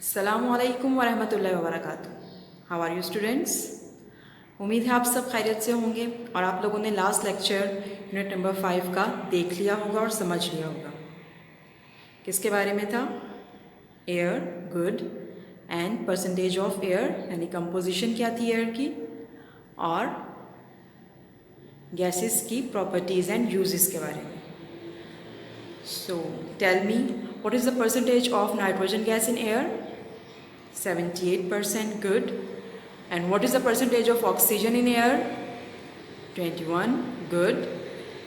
अस्सलामुअलैकुम वरहमतुल्लाहि वबरकातुहू। How are you students? उम्मीद है आप सब खैरियत से होंगे और आप लोगों ने लास्ट लेक्चर यूनिट नंबर 5 का देख लिया होगा और समझ लिया होगा। किसके बारे में था? Air, good and percentage of air, यानी कंपोजिशन क्या थी एयर की, और गैसेस की प्रॉपर्टीज़ एंड यूजेस के बारे में। So tell me, what is the percentage of nitrogen gas in air? 78%, good. And what is the percentage of oxygen in air? 21, good.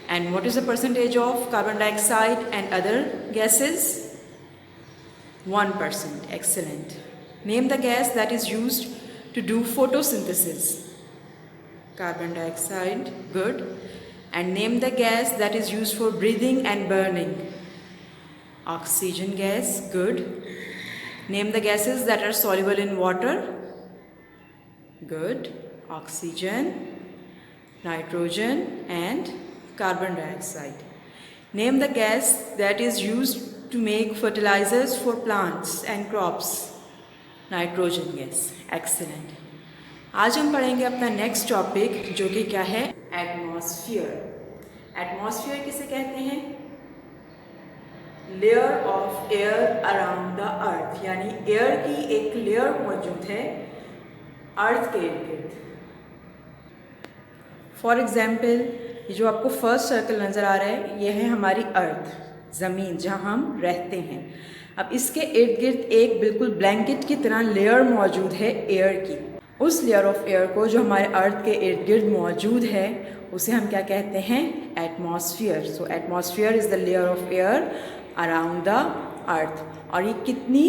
And what is the percentage of carbon dioxide and other gases? 1%, excellent. Name the gas that is used to do photosynthesis. Carbon dioxide, good. And name the gas that is used for breathing and burning. Oxygen gas, good. Name the gases that are soluble in water. Good. Oxygen, nitrogen and carbon dioxide. Name the gas that is used to make fertilizers for plants and crops. Nitrogen gas, excellent. आज हम पढ़ेंगे अपना next topic जो कि क्या है? Atmosphere. Atmosphere किसे कहते हैं? Layer of air around the earth, यानी एयर की एक लेयर मौजूद है अर्थ के इर्द गिर्द। फॉर एग्जाम्पल, ये जो आपको फर्स्ट सर्कल नज़र आ रहा है, ये है हमारी अर्थ, ज़मीन जहाँ हम रहते हैं। अब इसके इर्द गिर्द एक बिल्कुल ब्लैंकेट की तरह लेयर मौजूद है एयर की। उस लेयर ऑफ एयर को जो हमारे अर्थ के इर्द गिर्द मौजूद है उसे हम क्या कहते हैं? Atmosphere. So atmosphere is the layer of air around the earth. और ये कितनी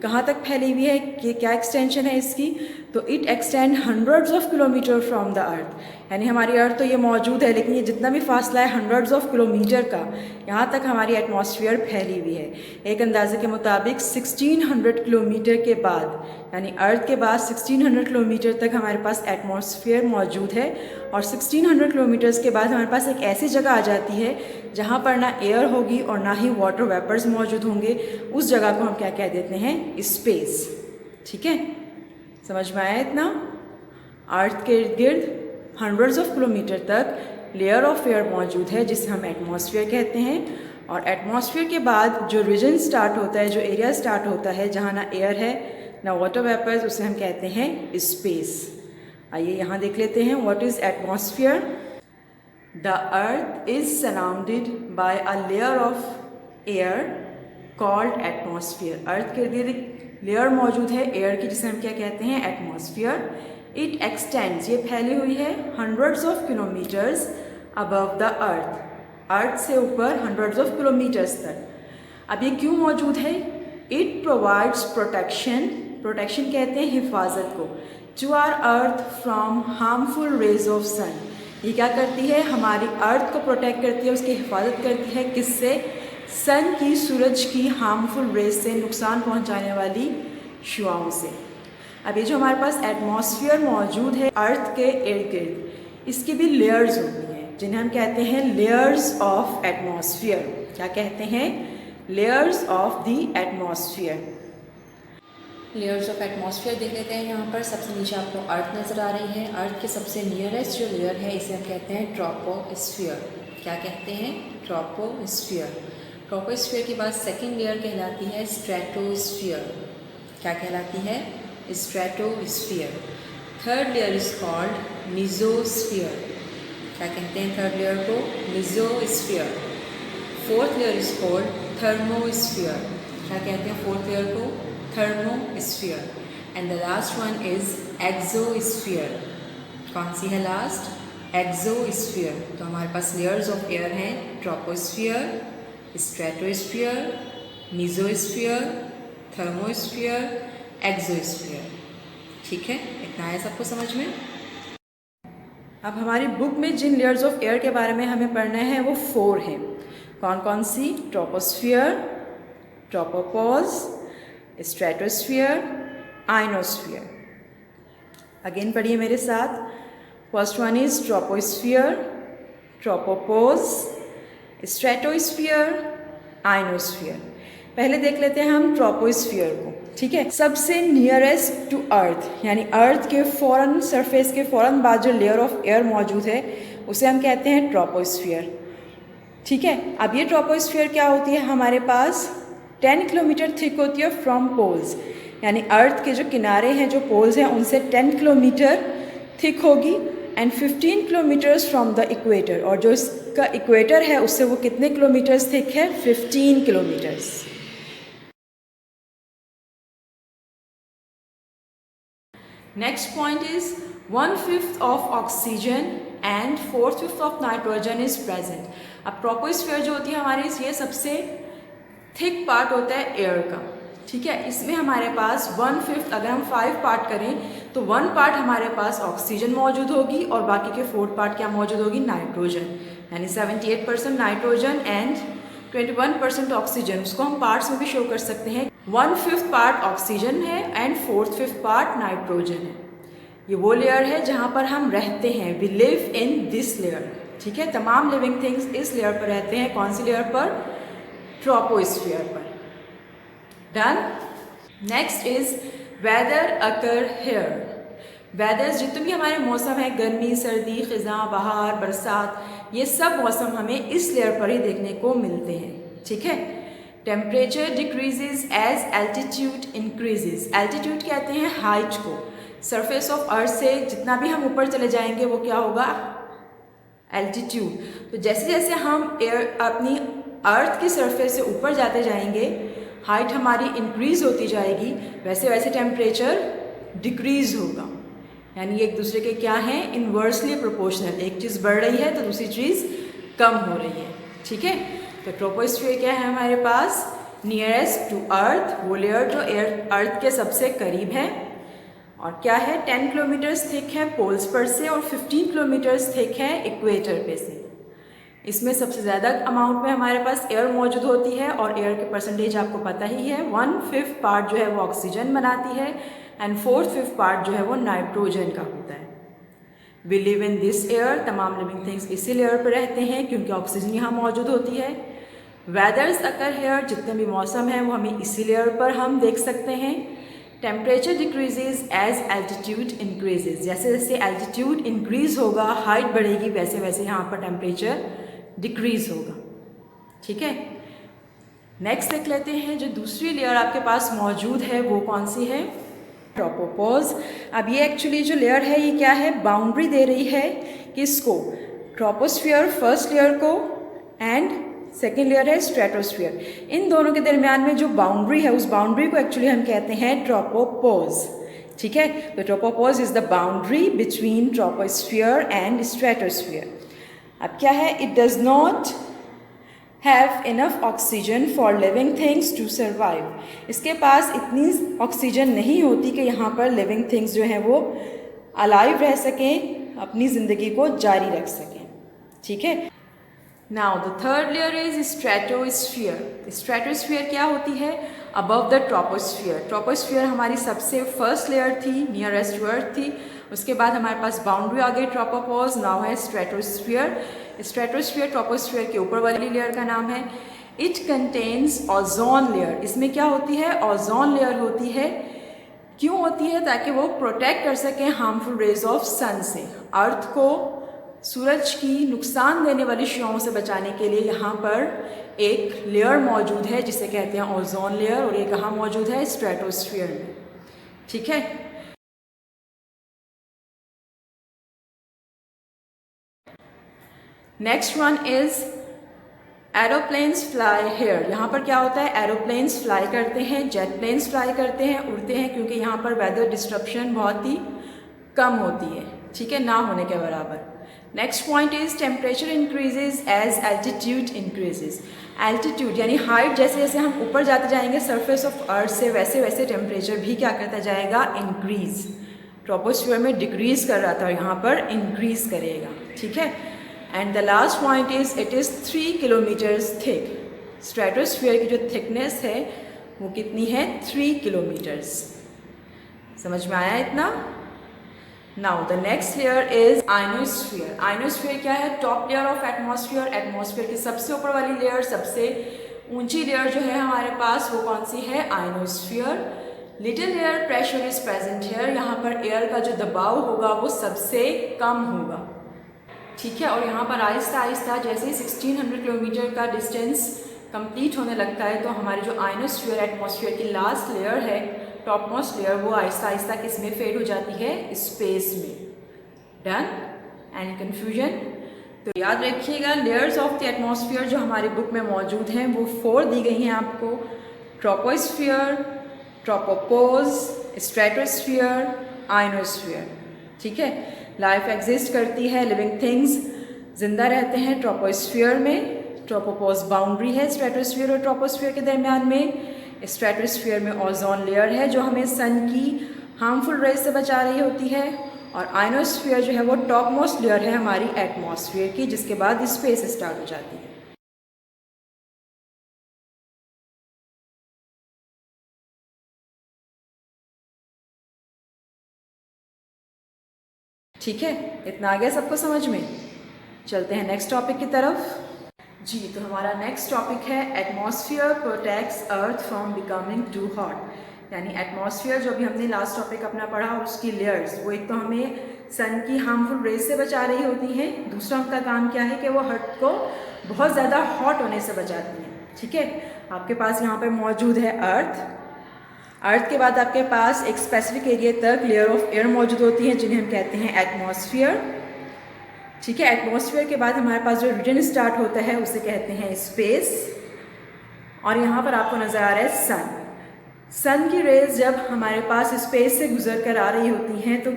कहाँ तक फैली हुई है, कि क्या एक्सटेंशन है इसकी? तो it extend hundreds of kilometre from the earth, यानी हमारी अर्थ तो ये मौजूद है लेकिन ये जितना भी फासला है हंड्रेड्स ऑफ किलोमीटर का, यहाँ तक हमारी एटमॉस्फेयर फैली हुई है। एक अंदाजे के मुताबिक 1600 किलोमीटर के बाद, यानी अर्थ के बाद 1600 किलोमीटर तक हमारे पास एटमॉस्फेयर मौजूद है। और 1600 किलोमीटर्स के बाद हमारे पास एक ऐसी जगह आ जाती है जहाँ पर ना एयर होगी और ना ही वाटर वेपर्स मौजूद होंगे। उस जगह को हम क्या कह देते हैं? स्पेस। ठीक है, समझ में आया इतना? अर्थ के इर्द गिर्द हंड्रेड्स ऑफ किलोमीटर तक लेयर ऑफ एयर मौजूद है जिसे हम एटमॉस्फेयर कहते हैं। और एटमॉस्फेयर के बाद जो रीजन स्टार्ट होता है, जो एरिया स्टार्ट होता है जहाँ ना एयर है ना वाटर वेपर्स, उसे हम कहते हैं स्पेस। आइए यहाँ देख लेते हैं what is atmosphere. The earth is surrounded by a layer of air called atmosphere. Earth के इर्द गिर्द लेयर मौजूद है एयर की जिसे हम क्या कहते हैं? एटमॉस्फेयर। इट एक्सटेंड्स, ये फैली हुई है hundreds of kilometres above the earth, earth से ऊपर हंड्रेड्स ऑफ किलोमीटर्स तक। अब ये क्यों मौजूद है? इट प्रोवाइड्स प्रोटेक्शन, प्रोटेक्शन कहते हैं हिफाजत को, to our earth from harmful rays of sun. ये क्या करती है? हमारी अर्थ को प्रोटेक्ट करती है, उसकी हिफाजत करती है। किससे? सन की, सूरज की हार्मफुल रेज से, नुकसान पहुंचाने वाली शुआओं से। अब ये जो हमारे पास एटमॉस्फेयर मौजूद है अर्थ के इर्द गिर्द, इसकी भी लेयर्स होती हैं जिन्हें हम कहते हैं लेयर्स ऑफ एटमॉस्फेयर। क्या कहते हैं? Layers of the atmosphere. Layers of atmosphere देख लेते हैं। यहाँ पर सबसे नीचे आपको अर्थ नज़र आ रही है। अर्थ के सबसे नियरेस्ट जो लेयर है इसे हम कहते हैं ट्रोपोस्फियर। क्या कहते हैं? ट्रोपोस्फियर। ट्रोपोस्फियर के बाद सेकेंड लेयर कहलाती है स्ट्रेटोस्फियर। क्या कहलाती है? Stratosphere. Third layer is called mesosphere. क्या कहते हैं थर्ड लेयर को? Mesosphere. Fourth layer is called thermosphere. क्या कहते हैं फोर्थ लेयर को? Thermosphere. And the last one is exosphere. कौन सी है लास्ट? एक्सोस्फियर। तो हमारे पास लेयर्स ऑफ एयर हैं troposphere, stratosphere, mesosphere, thermosphere, exosphere. ठीक है, इतना है सबको समझ में? अब हमारी बुक में जिन लेयर्स ऑफ एयर के बारे में हमें पढ़ना है वो 4 हैं। कौन कौन सी? Troposphere, tropopause, stratosphere, ionosphere. Again पढ़िए मेरे साथ। First one is troposphere, tropopause, stratosphere, ionosphere. पहले देख लेते हैं हम ट्रोपोस्फियर को। ठीक है। सबसे नियरेस्ट टू अर्थ यानी अर्थ के फ़ौरन सरफेस के फ़ौरन बाद जो लेयर ऑफ एयर मौजूद है उसे हम कहते हैं ट्रोपोस्फियर। ठीक है। अब ये ट्रोपोस्फियर क्या होती है, हमारे पास 10 किलोमीटर थिक होती है फ्रॉम पोल्स, यानी अर्थ के जो किनारे हैं, जो पोल्स हैं, उनसे 10 किलोमीटर थिक होगी and 15 kilometres from the equator, और जो इसका इक्वेटर है उससे वो कितने किलोमीटर्स थिक है, 15 kilometres. Next point is 1/5 of oxygen and 4/5 of nitrogen is present. अब ट्रोपोस्फियर जो होती है हमारी, ये सबसे थिक पार्ट होता है एयर का। ठीक है। इसमें हमारे पास 1/5, अगर हम 5 पार्ट करें तो 1 पार्ट हमारे पास ऑक्सीजन मौजूद होगी और बाकी के 4 पार्ट क्या मौजूद होगी, नाइट्रोजन, यानी 78% नाइट्रोजन एंड 21% ऑक्सीजन। उसको हम पार्ट्स में भी शो कर सकते हैं। 1/5 पार्ट ऑक्सीजन है एंड 4/5 पार्ट नाइट्रोजन है। ये वो लेयर है जहाँ पर हम रहते हैं, we live in this layer. ठीक है। तमाम लिविंग थिंग्स इस लेयर पर रहते हैं। कौन सी लेयर पर, ट्रोपोस्फियर पर। Done. Next is weather occur here. Weathers जितने भी हमारे मौसम है, गर्मी, सर्दी, खिज़ां, बहार, बरसात, ये सब मौसम हमें इस लेयर पर ही देखने को मिलते हैं। ठीक है। Temperature decreases as altitude increases. Altitude कहते हैं हाइट को। सरफेस ऑफ अर्थ से जितना भी हम ऊपर चले जाएंगे वो क्या होगा, एल्टीट्यूड। तो जैसे जैसे हम अपनी अर्थ की सरफेस से ऊपर जाते जाएंगे, हाइट हमारी इंक्रीज होती जाएगी, वैसे वैसे टेम्परेचर डिक्रीज होगा। यानी एक दूसरे के क्या हैं, इन्वर्सली प्रोपोर्शनल। एक चीज़ बढ़ रही है तो दूसरी चीज़ कम हो रही है। ठीक है। तो ट्रोपोस्फियर क्या है हमारे पास, नियरेस्ट टू अर्थ, वो लेयर जो अर्थ के सबसे करीब है, और क्या है, 10 किलोमीटर्स थिक है पोल्स पर से और 15 किलोमीटर्स थिक है इक्वेटर पे से। इसमें सबसे ज़्यादा अमाउंट में हमारे पास एयर मौजूद होती है और एयर के परसेंटेज आपको पता ही है। 1/5 पार्ट जो है वो ऑक्सीजन बनाती है एंड 4/5 पार्ट जो है वो नाइट्रोजन का होता है। We live in this air, तमाम लिविंग थिंग्स इसी लेयर पर रहते हैं क्योंकि ऑक्सीजन यहाँ मौजूद होती है। वेदर्स अकर हेयर, जितने भी मौसम है वो हमें इसी लेयर पर हम देख सकते हैं। Temperature decreases as altitude increases. जैसे जैसे एल्टीट्यूड इंक्रीज होगा, हाइट बढ़ेगी, वैसे वैसे यहाँ पर टेम्परेचर डिक्रीज होगा। ठीक है। नेक्स्ट देख लेते हैं, जो दूसरी लेयर आपके पास मौजूद है वो कौन सी है, ट्रोपोपॉज। अब ये एक्चुअली जो लेयर है ये क्या है, बाउंड्री दे रही है किसको, ट्रोपोस्फियर फर्स्ट लेयर को एंड सेकेंड लेयर है स्ट्रेटोस्फियर। इन दोनों के दरमियान में जो बाउंड्री है उस बाउंड्री को एक्चुअली हम कहते हैं ट्रोपोपॉज। ठीक है। तो tropopause is the boundary between troposphere and stratosphere. अब क्या है, it does not have enough oxygen for living things to survive. इसके पास इतनी ऑक्सीजन नहीं होती कि यहाँ पर लिविंग थिंग्स जो हैं वो अलाइव रह सकें, अपनी ज़िंदगी को जारी रख सकें। ठीक है। Now the third layer is stratosphere. Stratosphere क्या होती है, अबव द ट्रोपोस्फियर। ट्रोपोस्फियर हमारी सबसे फर्स्ट लेयर थी, नियरेस्ट टू अर्थ थी। उसके बाद हमारे पास बाउंड्री आ गई ट्रोपोपॉज, नाउ है स्ट्रेटोस्फियर। स्ट्रेटोस्फियर ट्रोपोस्फियर के ऊपर वाली लेयर का नाम है। It contains ozone layer. इसमें क्या होती है, ओजोन लेयर होती है। क्यों होती है, ताकि वो प्रोटेक्ट कर सकें हार्मफुल रेज ऑफ सन से। अर्थ को सूरज की नुकसान देने वाली शुआओं से बचाने के लिए यहाँ पर एक लेयर मौजूद है जिसे कहते हैं ओजोन लेयर, और ये कहाँ मौजूद है, स्ट्रेटोस्फियर में। ठीक है। Next one is aeroplanes fly here. यहाँ पर क्या होता है, एरोप्लेन्स फ्लाई करते हैं, जेट प्लेन्स फ्लाई करते हैं, उड़ते हैं, क्योंकि यहाँ पर वेदर डिस्ट्रप्शन बहुत ही कम होती है। ठीक है, ना होने के बराबर। Next point is temperature increases as altitude increases. Altitude यानी हाइट, जैसे जैसे हम ऊपर जाते जाएंगे सरफेस ऑफ अर्थ से, वैसे वैसे टेम्परेचर भी क्या करता जाएगा, इंक्रीज। ट्रोपोस्फियर में डिक्रीज कर रहा था, यहाँ पर इंक्रीज करेगा। ठीक है। And the last point is it is 3 kilometres thick. Stratosphere की जो थिकनेस है वो कितनी है, 3 किलोमीटर्स। समझ में आया इतना। Now the next layer is ionosphere. Ionosphere क्या है, top layer of atmosphere. Atmosphere की सबसे ऊपर वाली लेयर, सबसे ऊंची लेयर जो है हमारे पास वो कौन सी है, ionosphere. Little air pressure is present here, यहाँ पर एयर का जो दबाव होगा वो सबसे कम होगा, ठीक है। और यहाँ पर आहिस्ता आहिस्ता जैसे ही 1600 किलोमीटर का डिस्टेंस कंप्लीट होने लगता है तो हमारी जो आयनोस्फीयर एटमॉस्फेयर की लास्ट लेयर है, टॉप मोस्ट लेयर, वो आहिस्ता आहिस्ता किस में फेड हो जाती है, स्पेस में। डन? Any confusion? तो याद रखिएगा लेयर्स ऑफ द एटमॉस्फेयर जो हमारी बुक में मौजूद हैं वो 4 दी गई हैं आपको, ट्रोपोस्फीयर, ट्रोपोपोज, स्ट्रेटोस्फीयर, आयनोस्फीयर, ठीक है। लाइफ एग्जिस्ट करती है, लिविंग थिंग्स जिंदा रहते हैं ट्रोपोस्फीयर में, ट्रोपोपोज बाउंड्री है स्ट्रेटोस्फीयर और ट्रोपोस्फीयर के दरमियान में, स्ट्रेटोस्फीयर में ओजोन लेयर है जो हमें सन की हार्मफुल रेज से बचा रही होती है, और आयनोस्फीयर जो है वो टॉप मोस्ट लेयर है हमारी एटमॉस्फेयर की, जिसके बाद स्पेस स्टार्ट हो जाती है। ठीक है, इतना आ गया सबको समझ में? चलते हैं नेक्स्ट टॉपिक की तरफ। जी, तो हमारा नेक्स्ट टॉपिक है atmosphere protects earth from becoming too hot, यानी एटमॉस्फेयर जो भी हमने लास्ट टॉपिक अपना पढ़ा उसकी लेयर्स, वो एक तो हमें सन की हार्मफुल रेज से बचा रही होती हैं, दूसरा उनका काम क्या है कि वो अर्थ को बहुत ज़्यादा हॉट होने से बचाती हैं, ठीक है। आपके पास यहाँ पर मौजूद है अर्थ के बाद आपके पास एक स्पेसिफिक एरिया तक लेयर ऑफ एयर मौजूद होती हैं जिन्हें हम कहते हैं एटमॉस्फेयर, ठीक है। एटमॉस्फेयर के बाद हमारे पास जो रीजन स्टार्ट होता है उसे कहते हैं स्पेस, और यहाँ पर आपको नज़र आ रहा है सन की रेज जब हमारे पास स्पेस से गुजर कर आ रही होती हैं तो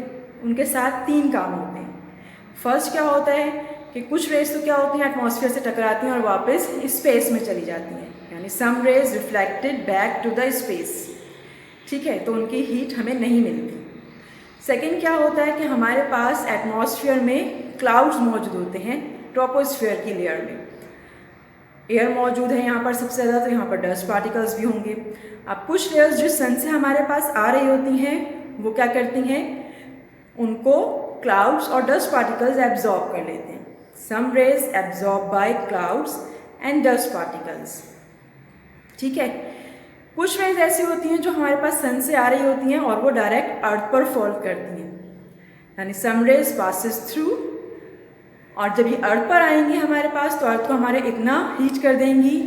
उनके साथ 3 काम होते हैं। फर्स्ट क्या होता है कि कुछ रेज तो क्या होती हैं एटमॉस्फेयर से टकराती हैं और वापस स्पेस में चली जाती हैं, यानी some rays reflected back to the space, ठीक है, तो उनकी हीट हमें नहीं मिलती। सेकेंड क्या होता है कि हमारे पास एटमॉस्फेयर में क्लाउड्स मौजूद होते हैं, ट्रोपोस्फेयर की लेयर में एयर मौजूद है यहाँ पर सबसे ज़्यादा, तो यहाँ पर डस्ट पार्टिकल्स भी होंगे। अब कुछ लेयर्स जो सन से हमारे पास आ रही होती हैं वो क्या करती हैं, उनको क्लाउड्स और डस्ट पार्टिकल्स एब्जॉर्ब कर लेते हैं। Some rays absorb by clouds and dust particles, ठीक है। कुछ रेज ऐसी होती हैं जो हमारे पास सन से आ रही होती हैं और वो डायरेक्ट अर्थ पर फॉल करती हैं, यानी सम रेज पासिस थ्रू, और जब ये अर्थ पर आएंगी हमारे पास तो अर्थ को हमारे इतना हीट कर देंगी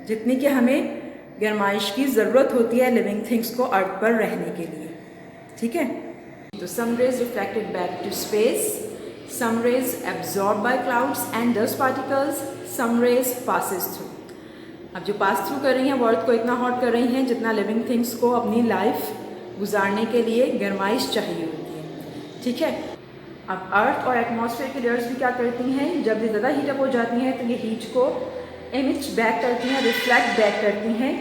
जितनी कि हमें गर्माइश की ज़रूरत होती है लिविंग थिंग्स को अर्थ पर रहने के लिए, ठीक है। तो some rays reflected back to space, some rays absorb by clouds and dust particles, some rays passes through. अब जो पास थ्रू कर रही हैं वो अर्थ को इतना हॉट कर रही हैं जितना लिविंग थिंग्स को अपनी लाइफ गुजारने के लिए गर्माइश चाहिए होती है, ठीक है। अब अर्थ और एटमॉस्फेयर की लेयर्स भी क्या करती हैं, जब ये ज़्यादा हीटअप हो जाती हैं तो ये हीट को एमिट बैक करती हैं, रिफ्लेक्ट बैक करती हैं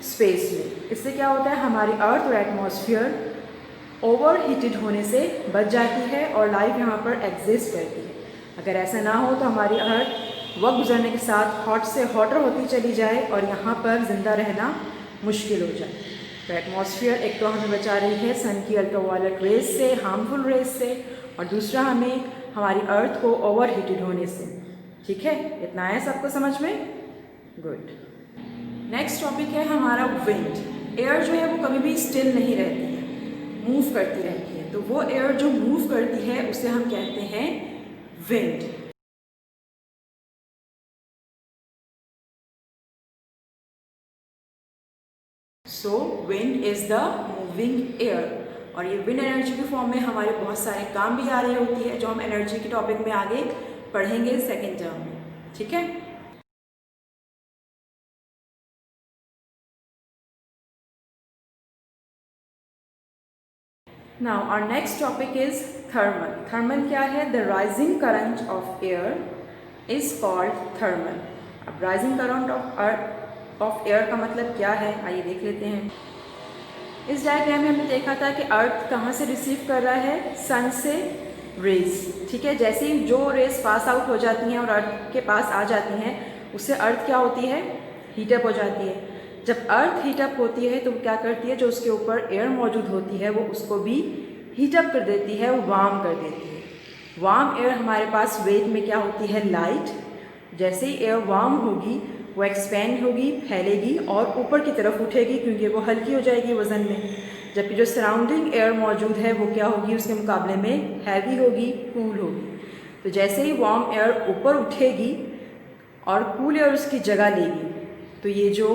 स्पेस में। इससे क्या होता है, हमारी अर्थ और एटमॉस्फेयर ओवर हीटेड होने से बच जाती है और लाइफ यहाँ पर एग्जिस्ट करती है। अगर ऐसा ना हो तो हमारी अर्थ वक्त गुजरने के साथ हॉट से हॉटर होती चली जाए और यहाँ पर ज़िंदा रहना मुश्किल हो जाए। तो एटमॉस्फेयर एक तो हमें बचा रही है सन की अल्ट्रावायलेट रेज से, हार्मफुल रेज से, और दूसरा हमें हमारी अर्थ को ओवर हीटेड होने से, ठीक है। इतना है सबको समझ में? गुड। नेक्स्ट टॉपिक है हमारा विंड। एयर जो है वो कभी भी स्टिल नहीं रहती है, मूव करती रहती है, तो वो एयर जो मूव करती है उसे हम कहते हैं wind. So wind is the moving air, और ये विंड एनर्जी की फॉर्म में हमारे बहुत सारे काम भी आ रही होती है जो हम एनर्जी के टॉपिक में आगे पढ़ेंगे सेकेंड टर्म में, ठीक है। Now our next topic is thermal. Thermal क्या है? The rising current of air is called thermal. अब राइजिंग करंट ऑफ एयर का मतलब क्या है, आइए देख लेते हैं। इस डायग्राम में हमने देखा था कि अर्थ कहाँ से रिसीव कर रहा है, सन से रेज, ठीक है। जैसे ही जो रेज पास आउट हो जाती हैं और अर्थ के पास आ जाती हैं उससे अर्थ क्या होती है, हीटअप हो जाती है। जब अर्थ हीटअप होती है तो क्या करती है, जो उसके ऊपर एयर मौजूद होती है वो उसको भी हीटअप कर देती है, वार्म कर देती है। वार्म एयर हमारे पास वेट में क्या होती है, लाइट। जैसे ही एयर वार्म होगी वो एक्सपेंड होगी, फैलेगी और ऊपर की तरफ उठेगी क्योंकि वो हल्की हो जाएगी वज़न में। जबकि जो सराउंडिंग एयर मौजूद है वो क्या होगी, उसके मुकाबले में हैवी होगी, कूल होगी। तो जैसे ही वार्म एयर ऊपर उठेगी और कूल एयर उसकी जगह लेगी, तो ये जो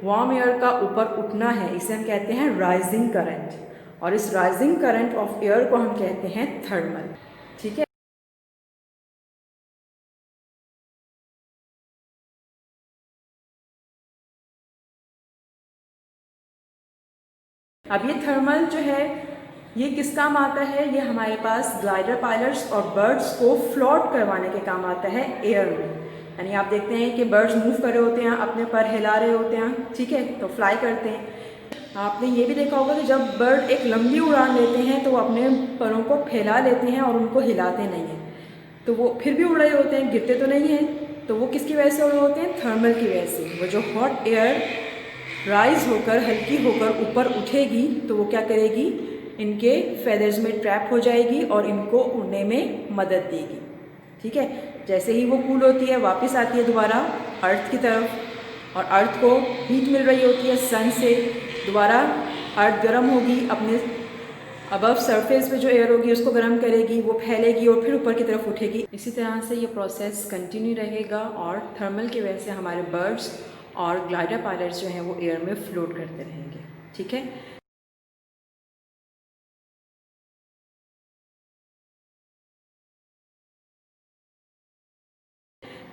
वार्म एयर का ऊपर उठना है इसे हम कहते हैं राइजिंग करंट, और इस राइजिंग करंट ऑफ एयर को हम कहते हैं थर्मल। ठीक है। अब ये थर्मल जो है ये किस काम आता है, ये हमारे पास ग्लाइडर पायलट्स और बर्ड्स को फ्लोट करवाने के काम आता है एयर में। यानी आप देखते हैं कि बर्ड्स मूव कर रहे होते हैं, अपने पर हिला रहे होते हैं, ठीक है, तो फ्लाई करते हैं। आपने ये भी देखा होगा कि जब बर्ड एक लंबी उड़ान लेते हैं तो वो अपने परों को फैला लेते हैं और उनको हिलाते नहीं हैं, तो वो फिर भी उड़ रहे होते हैं, गिरते तो नहीं हैं। तो वो किसकी वजह से उड़ रहे होते हैं, थर्मल की वजह से। वो जो हॉट एयर राइज होकर हल्की होकर ऊपर उठेगी तो वो क्या करेगी, इनके फेदर्स में ट्रैप हो जाएगी और इनको उड़ने में मदद देगी। ठीक है। जैसे ही वो कूल होती है वापस आती है दोबारा अर्थ की तरफ, और अर्थ को हीट मिल रही होती है सन से, दोबारा अर्थ गर्म होगी, अपने अबव सरफेस पे जो एयर होगी उसको गर्म करेगी, वो फैलेगी और फिर ऊपर की तरफ उठेगी। इसी तरह से ये प्रोसेस कंटिन्यू रहेगा और थर्मल की वजह से हमारे बर्ड्स और ग्लाइडर पायलट्स जो हैं वो एयर में फ्लोट करते रहेंगे। ठीक है।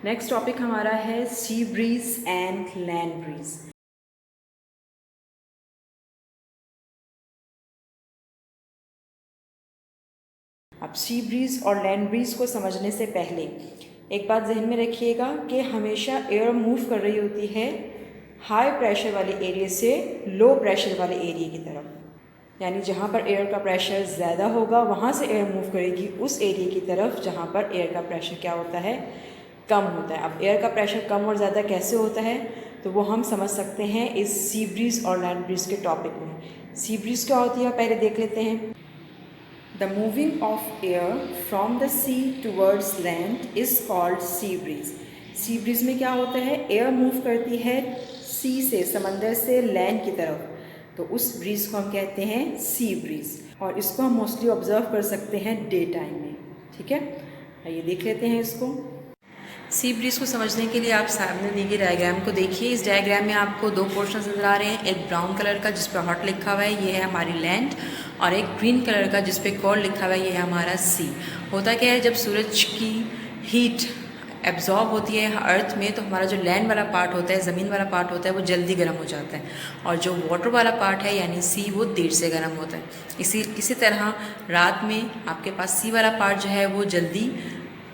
नेक्स्ट टॉपिक हमारा है sea breeze and land breeze. अब सी ब्रीज और लैंड ब्रीज को समझने से पहले एक बात जहन में रखिएगा कि हमेशा एयर मूव कर रही होती है हाई प्रेशर वाले एरिया से लो प्रेशर वाले एरिया की तरफ। यानी जहाँ पर एयर का प्रेशर ज़्यादा होगा वहाँ से एयर मूव करेगी उस एरिया की तरफ जहाँ पर एयर का प्रेशर क्या होता है, कम होता है। अब एयर का प्रेशर कम और ज़्यादा कैसे होता है, तो वो हम समझ सकते हैं इस सी ब्रीज और लैंड ब्रीज के टॉपिक में। सी ब्रीज क्या होती है पहले देख लेते हैं। The moving of air from the sea towards land is called sea breeze. Sea breeze में क्या होता है, एयर मूव करती है सी से, समंदर से लैंड की तरफ, तो उस ब्रीज को हम कहते हैं सी ब्रीज, और इसको हम मोस्टली ऑब्जर्व कर सकते हैं डे टाइम में। ठीक है, आइए देख लेते हैं इसको। सी ब्रीज को समझने के लिए आप सामने दी गई डायग्राम को देखिए। इस डायग्राम में आपको दो पोर्शन नजर आ रहे हैं, एक ब्राउन कलर का जिस पर हॉट लिखा हुआ है, ये है हमारी लैंड, और एक ग्रीन कलर का जिस पे कोल्ड लिखा हुआ है, ये है हमारा सी। होता क्या है, जब सूरज की हीट एब्जॉर्ब होती है अर्थ में तो हमारा जो लैंड वाला पार्ट होता है, ज़मीन वाला पार्ट होता है, वो जल्दी गर्म हो जाता है, और जो वाटर वाला पार्ट है यानी सी वो देर से गर्म होता है। इसी तरह रात में आपके पास सी वाला पार्ट जो है वो जल्दी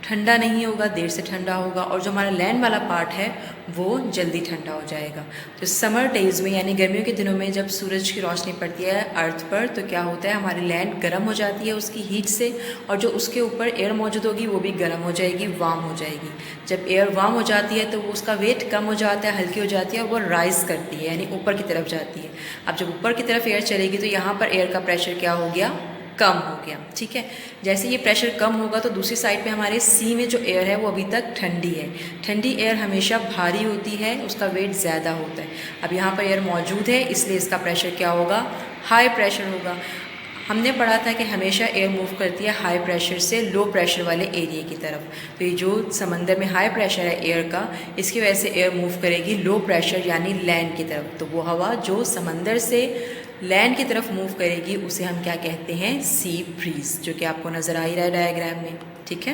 ठंडा नहीं होगा, देर से ठंडा होगा, और जो हमारा लैंड वाला पार्ट है वो जल्दी ठंडा हो जाएगा। तो समर डेज़ में यानी गर्मियों के दिनों में जब सूरज की रोशनी पड़ती है अर्थ पर तो क्या होता है, हमारी लैंड गर्म हो जाती है उसकी हीट से, और जो उसके ऊपर एयर मौजूद होगी वो भी गर्म हो जाएगी, वार्म हो जाएगी। जब एयर वार्म हो जाती है तो उसका वेट कम हो जाता है, हल्की हो जाती है, और वो राइज़ करती है यानी ऊपर की तरफ जाती है। अब जब ऊपर की तरफ एयर चलेगी तो यहाँ पर एयर का प्रेशर क्या हो गया, कम हो गया। ठीक है, जैसे ये प्रेशर कम होगा तो दूसरी साइड पे हमारे सी में जो एयर है वो अभी तक ठंडी है। ठंडी एयर हमेशा भारी होती है, उसका वेट ज़्यादा होता है। अब यहाँ पर एयर मौजूद है इसलिए इसका प्रेशर क्या होगा, हाई प्रेशर होगा। हमने पढ़ा था कि हमेशा एयर मूव करती है हाई प्रेशर से लो प्रेशर वाले एरिया की तरफ। तो ये जो समंदर में हाई प्रेशर है एयर का, इसकी वजह से एयर मूव करेगी लो प्रेशर यानी लैंड की तरफ। तो वो हवा जो समंदर से लैंड की तरफ मूव करेगी उसे हम क्या कहते हैं, सी ब्रीज, जो कि आपको नज़र आ ही रहा है डायग्राम में। ठीक है।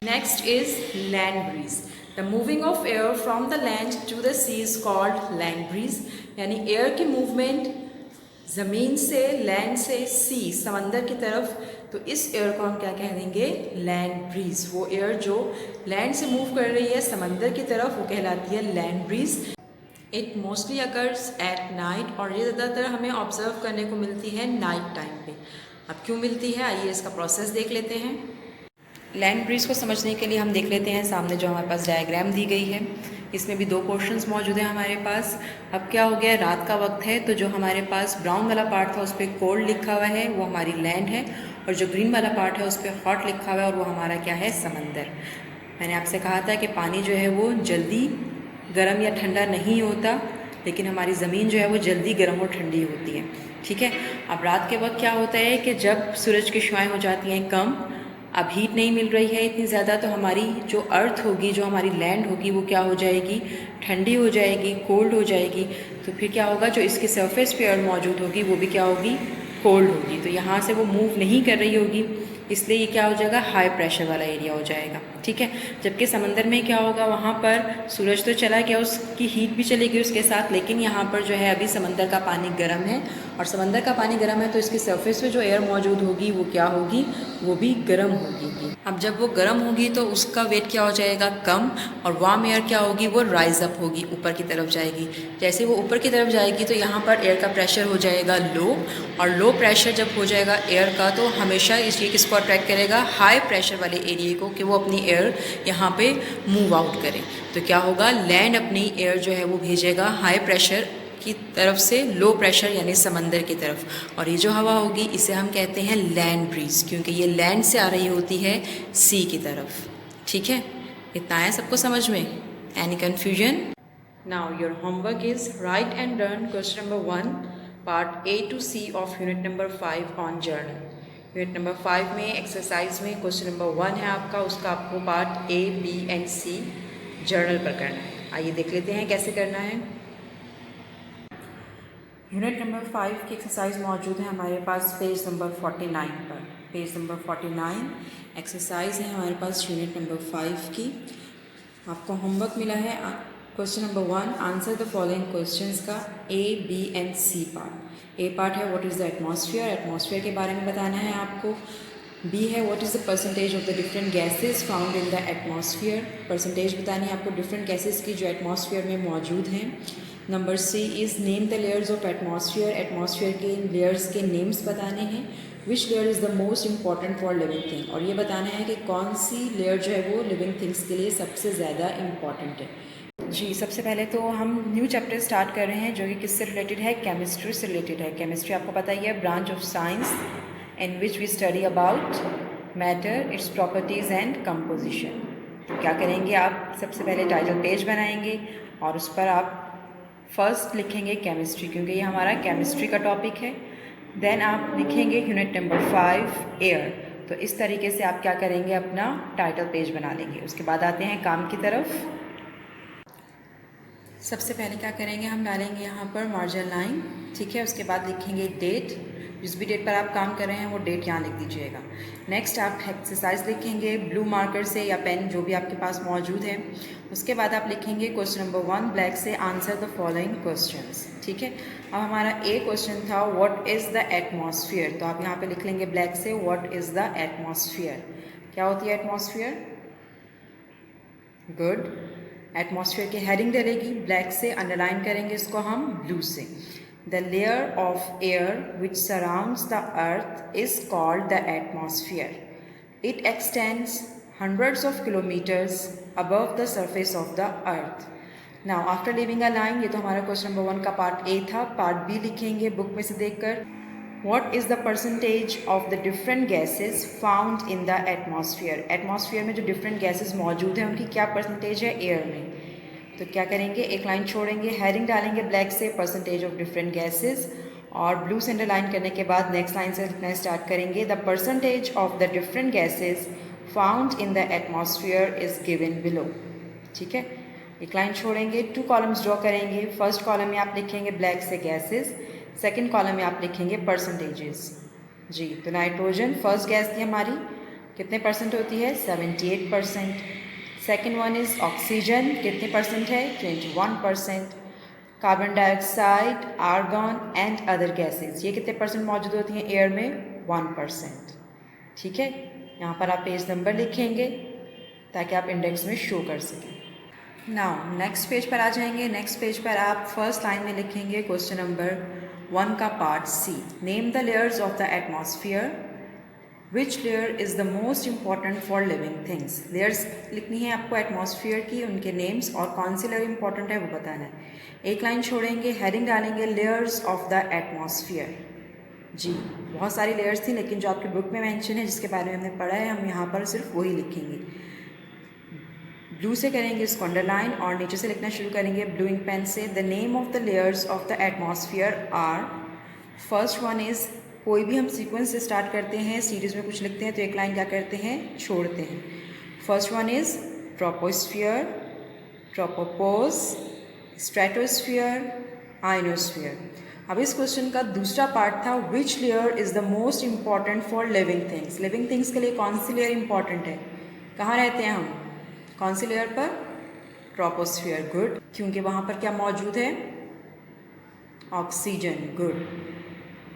Next is land breeze. The moving of air from the land to the sea is called land breeze. यानी एयर की मूवमेंट ज़मीन से, लैंड से सी समंदर की तरफ, तो इस एयर को हम क्या कह देंगे, लैंड ब्रीज। वो एयर जो लैंड से मूव कर रही है समंदर की तरफ वो कहलाती है land breeze. It mostly occurs at night, और ये ज़्यादातर हमें ऑब्जर्व करने को मिलती है नाइट टाइम पे। अब क्यों मिलती है, आइए इसका प्रोसेस देख लेते हैं। लैंड ब्रीज को समझने के लिए हम देख लेते हैं सामने जो हमारे पास डायग्राम दी गई है, इसमें भी दो पोर्शंस मौजूद हैं हमारे पास। अब क्या हो गया, रात का वक्त है तो जो हमारे पास ब्राउन वाला पार्ट था उस पर कोल्ड लिखा हुआ है, वो हमारी लैंड है, और जो ग्रीन वाला पार्ट है उस पर हॉट लिखा हुआ है और वो हमारा क्या है, समंदर। मैंने आपसे कहा था कि पानी जो है वो जल्दी गर्म या ठंडा नहीं होता, लेकिन हमारी ज़मीन जो है वो जल्दी गर्म और ठंडी होती है। ठीक है। अब रात के वक्त क्या होता है कि जब सूरज की शुआएं हो जाती हैं कम, अब हीट नहीं मिल रही है इतनी ज़्यादा, तो हमारी जो अर्थ होगी, जो हमारी लैंड होगी, वो क्या हो जाएगी, ठंडी हो जाएगी, कोल्ड हो जाएगी। तो फिर क्या होगा, जो इसके सरफेस पे अर्थ मौजूद होगी वो भी क्या होगी, कोल्ड होगी। तो यहाँ से वो मूव नहीं कर रही होगी, इसलिए ये क्या हो जाएगा, हाई प्रेशर वाला एरिया हो जाएगा। ठीक है। जबकि समंदर में क्या होगा, वहाँ पर सूरज तो चला गया, उसकी हीट भी चली गई उसके साथ, लेकिन यहाँ पर जो है अभी समंदर का पानी गर्म है, और समंदर का पानी गर्म है तो इसकी सरफेस पे जो एयर मौजूद होगी वो क्या होगी, वो भी गर्म होगी। अब जब वो गर्म होगी तो उसका वेट क्या हो जाएगा, कम, और वार्म एयर क्या होगी, वो राइज अप होगी, ऊपर की तरफ जाएगी। जैसे वो ऊपर की तरफ जाएगी तो यहाँ पर एयर का प्रेशर हो जाएगा लो, और लो प्रेशर जब हो जाएगा एयर का तो हमेशा ये किसको अट्रैक्ट करेगा, हाई प्रेशर वाले एरिया को, कि वो अपनी एयर यहाँ पे मूव आउट करे। तो क्या होगा, लैंड अपनी एयर जो है वो भेजेगा हाई प्रेशर की तरफ से लो प्रेशर यानी समंदर की तरफ, और ये जो हवा होगी इसे हम कहते हैं लैंड ब्रीज, क्योंकि ये लैंड से आ रही होती है सी की तरफ। ठीक है, इतना है सबको समझ में? Any confusion? Now your homework is right and learn question number 1 part A to C of unit number 5 on journal. Unit number 5 में एक्सरसाइज में क्वेश्चन नंबर 1 है आपका, उसका आपको part A, B and C journal पर करना है। आइए देख लेते हैं कैसे करना है। यूनिट नंबर 5 की एक्सरसाइज मौजूद है हमारे पास पेज नंबर 49 पर। पेज नंबर 49 एक्सरसाइज है हमारे पास यूनिट नंबर 5 की। आपको होमवर्क मिला है question number 1, answer the following questions का A, B and C part. A part है what is the atmosphere, atmosphere के बारे में बताना है आपको। B है what is the percentage of the different gases found in the atmosphere, percentage बतानी है आपको डिफरेंट गैसेस की जो एटमॉस्फेयर में मौजूद हैं। Number C is name the layers of atmosphere, atmosphere के लेयर्स के नेम्स बताने हैं। विच layer is the most important for living thing, और ये बताना है कि कौन सी लेयर जो है वो लिविंग थिंग्स के लिए सबसे ज़्यादा इम्पॉर्टेंट है। जी, सबसे पहले तो हम न्यू चैप्टर स्टार्ट कर रहे हैं जो कि किससे रिलेटेड है, केमिस्ट्री से रिलेटेड है। केमिस्ट्री आपको पता ही है, branch of science in which we study about matter, its properties and composition. तो क्या करेंगे आप, सबसे पहले टाइटल पेज बनाएंगे और उस पर आप फर्स्ट लिखेंगे केमिस्ट्री, क्योंकि ये हमारा केमिस्ट्री का टॉपिक है। देन आप लिखेंगे यूनिट नंबर 5 एयर। तो इस तरीके से आप क्या करेंगे, अपना टाइटल पेज बना लेंगे। उसके बाद आते हैं काम की तरफ। सबसे पहले क्या करेंगे, हम डालेंगे यहाँ पर मार्जिन लाइन। ठीक है, उसके बाद लिखेंगे डेट, जिस भी डेट पर आप काम कर रहे हैं वो डेट यहाँ लिख दीजिएगा। नेक्स्ट आप एक्सरसाइज लिखेंगे ब्लू मार्कर से या पेन जो भी आपके पास मौजूद है। उसके बाद आप लिखेंगे क्वेश्चन नंबर 1 ब्लैक से, आंसर द फॉलोइंग क्वेश्चंस। ठीक है, अब हमारा ए क्वेश्चन था व्हाट इज़ द एटमॉस्फेयर, तो आप यहाँ पे लिख लेंगे ब्लैक से व्हाट इज़ द एटमॉस्फेयर। क्या होती है एटमॉस्फेयर? गुड। एटमॉस्फेयर की हेडिंग डलेगी ब्लैक से, अंडरलाइन करेंगे इसको हम ब्लू से। The layer of air which surrounds the earth is called the atmosphere. It extends hundreds of kilometers above the surface of the earth. Now after leaving a line, ये तो हमारा question number 1 का part A था। Part B लिखेंगे book में से देखकर, What is the percentage of the different gases found in the atmosphere? Atmosphere में जो डिफरेंट गैसेस मौजूद हैं उनकी क्या परसेंटेज है एयर में। तो क्या करेंगे, एक लाइन छोड़ेंगे, हेडिंग डालेंगे ब्लैक से परसेंटेज ऑफ डिफरेंट गैसेस, और ब्लू से अंडरलाइन करने के बाद नेक्स्ट लाइन से लिखना स्टार्ट करेंगे the percentage of the different gases found in the atmosphere is given below. ठीक है, एक लाइन छोड़ेंगे, 2 कॉलम्स ड्रॉ करेंगे। फर्स्ट कॉलम में आप लिखेंगे ब्लैक से गैसेस, सेकंड कॉलम में आप लिखेंगे परसेंटेजेस। जी, तो नाइट्रोजन फर्स्ट गैस थी हमारी, कितने परसेंट होती है, 78%। सेकेंड वन इज़ ऑक्सीजन, कितने परसेंट है, 21%। Carbon dioxide, argon and other gases, ये कितने परसेंट मौजूद होती हैं एयर में, 1%। ठीक है, यहाँ पर आप पेज नंबर लिखेंगे ताकि आप इंडेक्स में शो कर सकें। नाउ नेक्स्ट पेज पर आ जाएंगे। नेक्स्ट पेज पर आप फर्स्ट लाइन में लिखेंगे क्वेश्चन नंबर 1 का part C, name the layers of the atmosphere, which layer is the most important for living things. Layers लिखनी है आपको एटमॉस्फेयर की, उनके नेम्स और कौन सी लेयर इंपॉर्टेंट है वो बताना है। एक लाइन छोड़ेंगे, हेडिंग डालेंगे लेयर्स ऑफ द एटमॉस्फेयर। जी, बहुत सारी लेयर्स थी, लेकिन जो आपकी बुक में मेंशन है जिसके बारे में हमने पढ़ा है, हम यहाँ पर सिर्फ वही लिखेंगे। ब्लू से करेंगे इसको अंडरलाइन और नीचे से लिखना शुरू करेंगे ब्लू इंक पेन से। The name of the layers of the atmosphere are, first one is, कोई भी हम सीक्वेंस से स्टार्ट करते हैं, सीरीज़ में कुछ लिखते हैं तो एक लाइन क्या करते हैं, छोड़ते हैं। First one is troposphere, tropopause, stratosphere, ionosphere. अब इस क्वेश्चन का दूसरा पार्ट था which layer is the most important for living things. Living things के लिए कौन सी लेयर इंपॉर्टेंट है, कहाँ रहते हैं हम, कौन सी लेयर पर, ट्रोपोस्फियर। गुड, क्योंकि वहाँ पर क्या मौजूद है, ऑक्सीजन। गुड,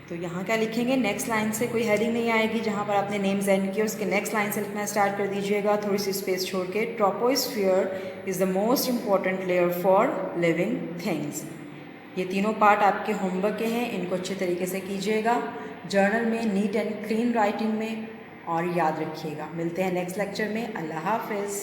तो यहाँ क्या लिखेंगे, नेक्स्ट लाइन से कोई हेडिंग नहीं आएगी, जहाँ पर आपने नेम्स एंड किया उसके नेक्स्ट लाइन से लिखना स्टार्ट कर दीजिएगा, थोड़ी सी स्पेस छोड़ के। Troposphere is the most important layer for living things. ये तीनों पार्ट आपके होमवर्क के हैं, इनको अच्छे तरीके से कीजिएगा जर्नल में, नीट एंड क्लीन राइटिंग में, और याद रखिएगा। मिलते हैं नेक्स्ट लेक्चर में। अल्लाह हाफिज़।